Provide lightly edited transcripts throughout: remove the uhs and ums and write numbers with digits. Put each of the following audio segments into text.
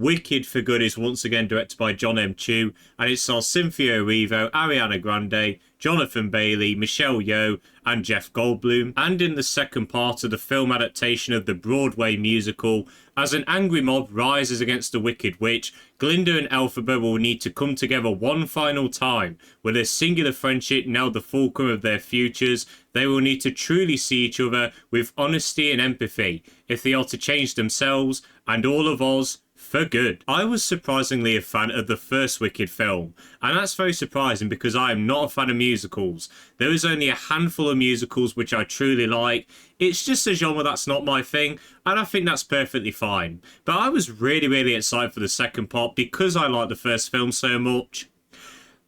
Wicked for Good is once again directed by John M. Chu, and it stars Cynthia Erivo, Ariana Grande, Jonathan Bailey, Michelle Yeoh, and Jeff Goldblum. And in the second part of the film adaptation of the Broadway musical, as an angry mob rises against the Wicked Witch, Glinda and Elphaba will need to come together one final time. With their singular friendship now the fulcrum of their futures, they will need to truly see each other with honesty and empathy if they are to change themselves and all of Oz for good. I was surprisingly a fan of the first Wicked film, and that's very surprising because I am not a fan of musicals. There is only a handful of musicals which I truly like. It's just a genre that's not my thing, and I think that's perfectly fine. But I was really excited for the second part because I like the first film so much.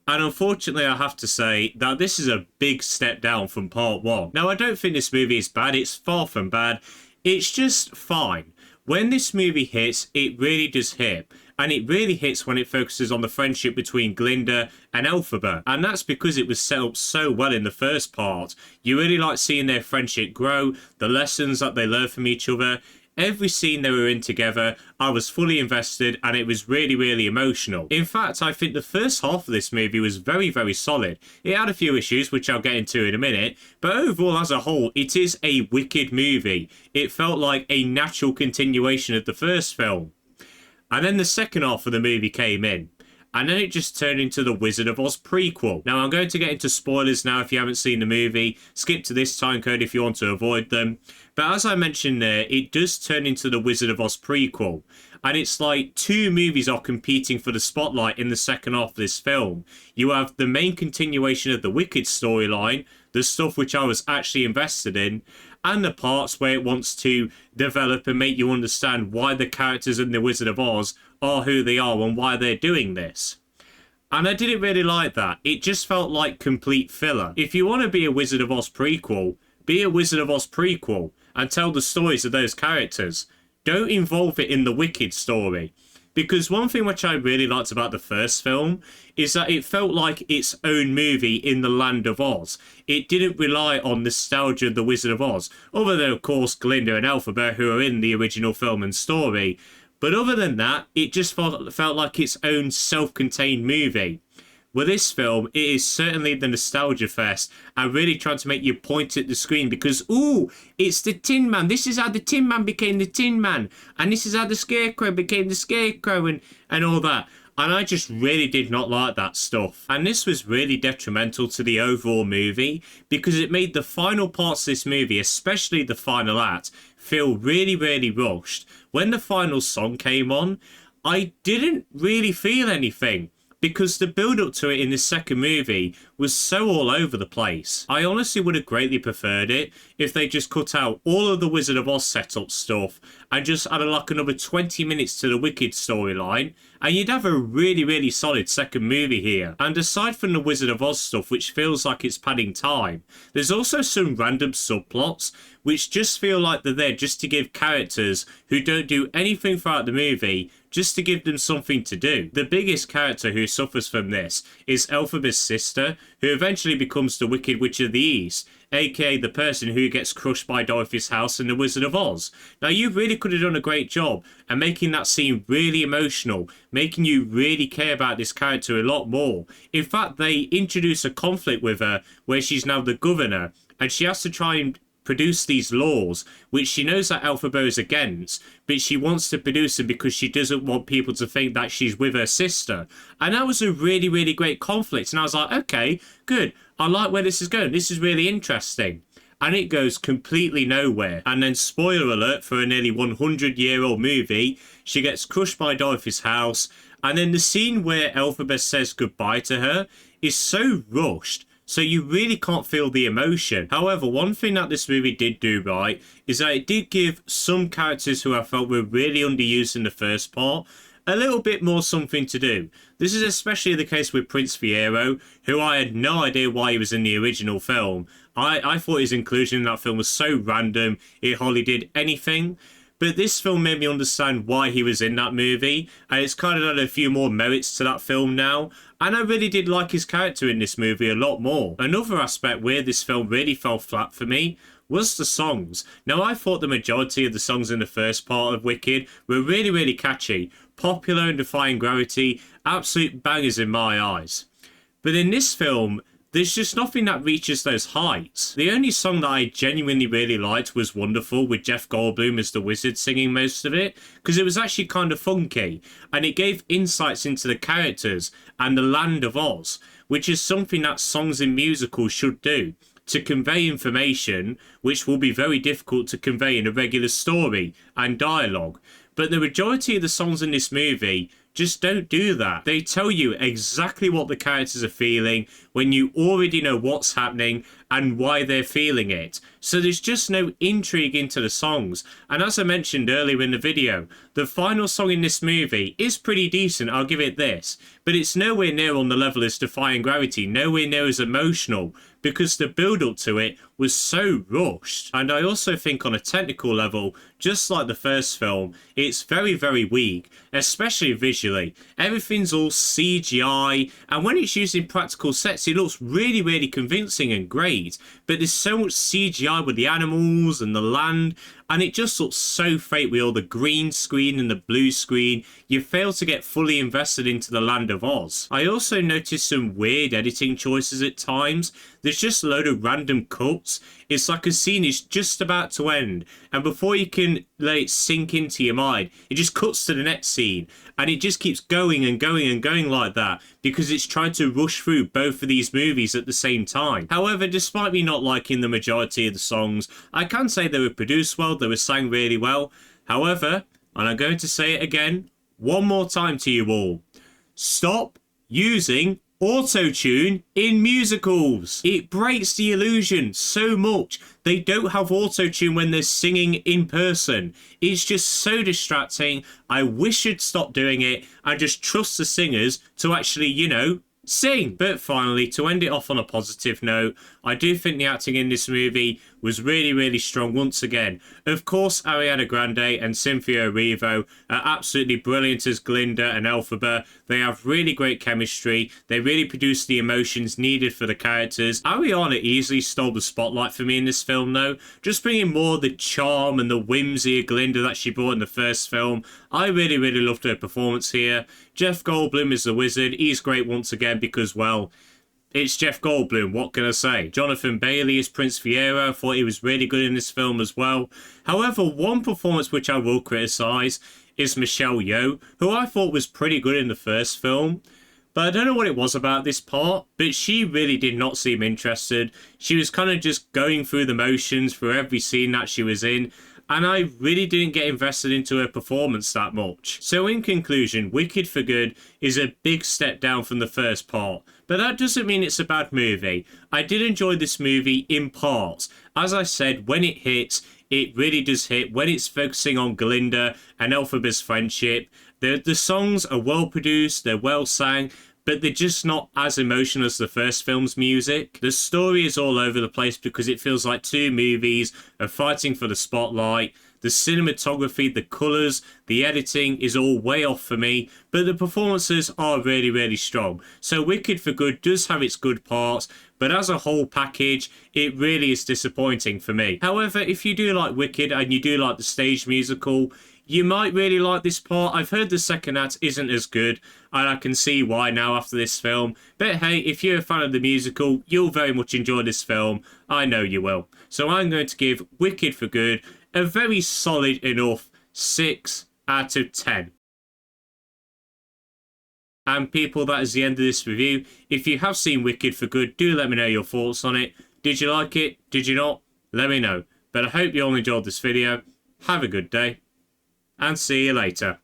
And unfortunately, I have to say that this is a big step down from part one. Now, I don't think this movie is bad. It's far from bad. It's just fine. When this movie hits, it really does hit. And it really hits when it focuses on the friendship between Glinda and Elphaba. And that's because it was set up so well in the first part. You really like seeing their friendship grow, the lessons that they learn from each other. Every scene they were in together, I was fully invested and it was really emotional. In fact, I think the first half of this movie was very solid. It had a few issues, which I'll get into in a minute, but overall as a whole, it is a wicked movie. It felt like a natural continuation of the first film. And then the second half of the movie came in. And then it just turned into the Wizard of Oz prequel. Now, I'm going to get into spoilers now if you haven't seen the movie. Skip to this time code if you want to avoid them. But as I mentioned there, it does turn into the Wizard of Oz prequel. And it's like two movies are competing for the spotlight in the second half of this film. You have the main continuation of the Wicked storyline, the stuff which I was actually invested in, and the parts where it wants to develop and make you understand why the characters in the Wizard of Oz are who they are and why they're doing this. And I didn't really like that. It just felt like complete filler. If you want to be a Wizard of Oz prequel, be a Wizard of Oz prequel and tell the stories of those characters. Don't involve it in the Wicked story. Because one thing which I really liked about the first film is that it felt like its own movie in the land of Oz. It didn't rely on nostalgia of the Wizard of Oz, other than of course Glinda and Elphaba who are in the original film and story. But other than that, it just felt like its own self-contained movie. With this film, it is certainly the nostalgia fest and really trying to make you point at the screen because, ooh, it's the Tin Man. This is how the Tin Man became the Tin Man. And this is how the Scarecrow became the Scarecrow and all that. And I just really did not like that stuff. And this was really detrimental to the overall movie because it made the final parts of this movie, especially the final act, feel really rushed. When the final song came on, I didn't really feel anything, because the build-up to it in the second movie was so all over the place. I honestly would have greatly preferred it if they just cut out all of the Wizard of Oz setup stuff and just added like another 20 minutes to the Wicked storyline, and you'd have a really solid second movie here. And aside from the Wizard of Oz stuff, which feels like it's padding time, there's also some random subplots which just feel like they're there just to give characters who don't do anything throughout the movie, just to give them something to do. The biggest character who suffers from this is Elphaba's sister, who eventually becomes the Wicked Witch of the East, aka the person who gets crushed by Dorothy's house in The Wizard of Oz. Now, you really could have done a great job at making that scene really emotional, making you really care about this character a lot more. In fact, they introduce a conflict with her where she's now the governor, and she has to try and produce these laws, which she knows that Elphaba is against, but she wants to produce them because she doesn't want people to think that she's with her sister. And that was a really great conflict. And I was like, okay, good. I like where this is going. This is really interesting. And it goes completely nowhere. And then, spoiler alert for a nearly 100-year-old movie, she gets crushed by Dorothy's house. And then the scene where Elphaba says goodbye to her is so rushed, so you really can't feel the emotion. However, one thing that this movie did do right is that it did give some characters who I felt were really underused in the first part a little bit more something to do. This is especially the case with Prince Yeoh, who I had no idea why he was in the original film. I thought his inclusion in that film was so random, it hardly did anything. But this film made me understand why he was in that movie, and it's kind of added a few more merits to that film now, and I really did like his character in this movie a lot more. Another aspect where this film really fell flat for me was the songs. Now, I thought the majority of the songs in the first part of Wicked were really catchy, popular and Defying Gravity, absolute bangers in my eyes. But in this film, there's just nothing that reaches those heights. The only song that I genuinely really liked was Wonderful, with Jeff Goldblum as the wizard singing most of it, because it was actually kind of funky, and it gave insights into the characters and the land of Oz, which is something that songs in musicals should do, to convey information which will be very difficult to convey in a regular story and dialogue. But the majority of the songs in this movie just don't do that. They tell you exactly what the characters are feeling when you already know what's happening and why they're feeling it. So there's just no intrigue into the songs. And as I mentioned earlier in the video, the final song in this movie is pretty decent, I'll give it this. But it's nowhere near on the level as Defying Gravity, nowhere near as emotional, because the build-up to it was so rushed. And I also think on a technical level, just like the first film, it's very, very weak, especially visually. Everything's all CGI, and when it's using practical sets, it looks really, really convincing and great. But there's so much CGI with the animals and the land, and it just looks so fake with all the green screen and the blue screen. You fail to get fully invested into the land of Oz. I also noticed some weird editing choices at times. There's just a load of random cuts. It's like a scene is just about to end, and before you can let it sink into your mind, it just cuts to the next scene, and it just keeps going and going and going like that because it's trying to rush through both of these movies at the same time. However, despite me not liking the majority of the songs, I can say they were produced well, they were sang really well. However, and I'm going to say it again, one more time to you all, stop using auto-tune in musicals. It breaks the illusion so much. They don't have auto-tune when they're singing in person. It's just so distracting. I wish you'd stop doing it and just trust the singers to actually, you know, sing. But finally, to end it off on a positive note, I do think the acting in this movie was really, really strong once again. Of course, Ariana Grande and Cynthia Erivo are absolutely brilliant as Glinda and Elphaba. They have really great chemistry. They really produce the emotions needed for the characters. Ariana easily stole the spotlight for me in this film though, just bringing more of the charm and the whimsy of Glinda that she brought in the first film. I really, really loved her performance here. Jeff Goldblum is the wizard. He's great once again because, well, it's Jeff Goldblum, what can I say? Jonathan Bailey is Prince Fiero. I thought he was really good in this film as well. However, one performance which I will criticise is Michelle Yeoh, who I thought was pretty good in the first film. But I don't know what it was about this part, but she really did not seem interested. She was kind of just going through the motions for every scene that she was in, and I really didn't get invested into her performance that much. So in conclusion, Wicked for Good is a big step down from the first part, but that doesn't mean it's a bad movie. I did enjoy this movie in parts. As I said, when it hits, it really does hit. When it's focusing on Glinda and Elphaba's friendship, the songs are well produced, they're well sang, but they're just not as emotional as the first film's music. The story is all over the place because it feels like two movies are fighting for the spotlight. The cinematography, the colours, the editing is all way off for me, but the performances are really, really strong. So Wicked for Good does have its good parts, but as a whole package, it really is disappointing for me. However, if you do like Wicked and you do like the stage musical, you might really like this part. I've heard the second act isn't as good, and I can see why now after this film. But hey, if you're a fan of the musical, you'll very much enjoy this film. I know you will. So I'm going to give Wicked for Good a very solid enough 6 out of 10. And people, that is the end of this review. If you have seen Wicked for Good, do let me know your thoughts on it. Did you like it? Did you not? Let me know. But I hope you all enjoyed this video. Have a good day, and see you later.